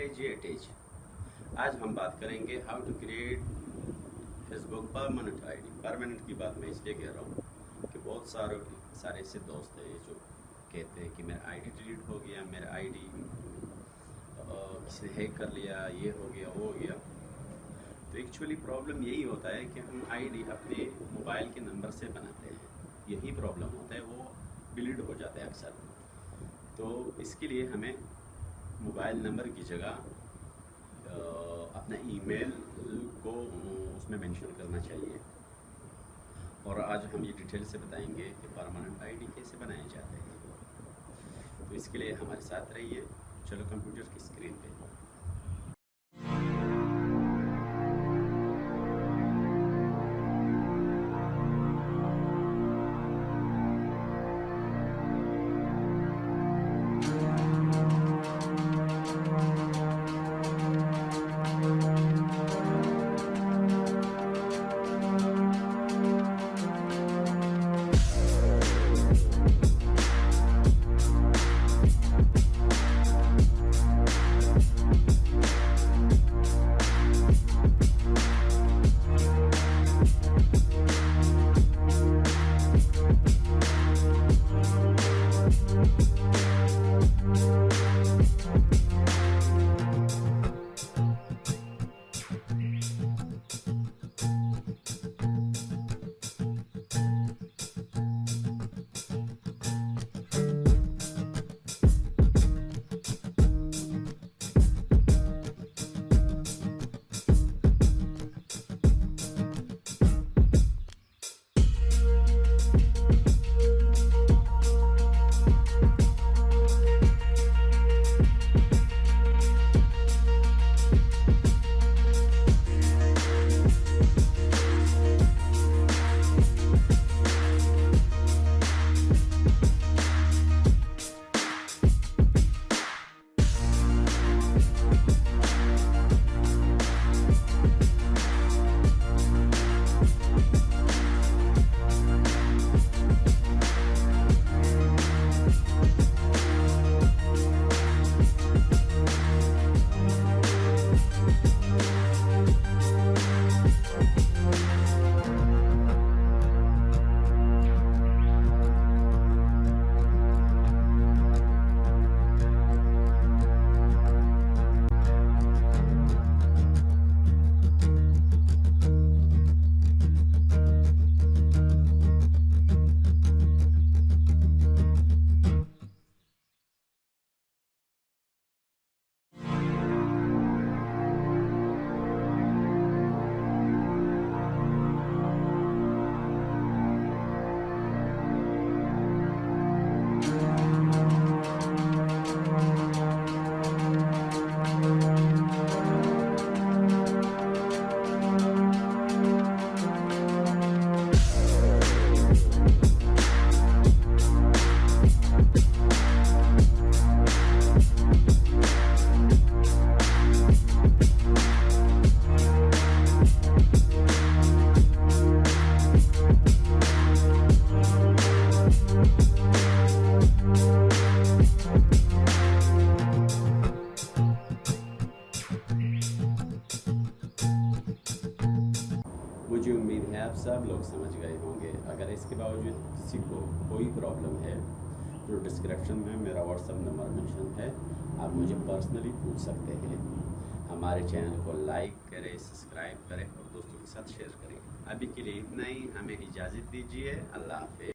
As. आज हम बात करेंगे how to create Facebook permanent ID. Permanent की बात मैं इसलिए कह रहा हूँ कि बहुत सारे ऐसे दोस्त हैं जो कहते हैं कि मेरा आईडी डिलीट हो गया, मेरा आईडी किसी ने हैक कर लिया, ये हो गया वो हो गया। तो एक्चुअली प्रॉब्लम यही होता है कि हम आईडी अपने मोबाइल के नंबर से बनाते हैं, यही प्रॉब्लम होता है, वो डिलीट हो जाता है अक्सर। तो इसके लिए हमें मोबाइल नंबर की जगह अपना ईमेल को उसमें मेंशन करना चाहिए। और आज हम ये डिटेल से बताएंगे कि परमानेंट आईडी कैसे बनाए जाते हैं। तो इसके लिए हमारे साथ रहिए। चलो कंप्यूटर की स्क्रीन पे मुझे उम्मीद है आप सब लोग समझ गए होंगे। अगर इसके बावजूद किसी को कोई प्रॉब्लम है तो डिस्क्रिप्शन में मेरा व्हाट्सएप नंबर मेंशन है, आप मुझे पर्सनली पूछ सकते हैं। हमारे चैनल को लाइक करें, सब्सक्राइब करें और दोस्तों के साथ शेयर करें। अभी के लिए इतना ही, हमें इजाज़त दीजिए। अल्लाह हाफ़िज़।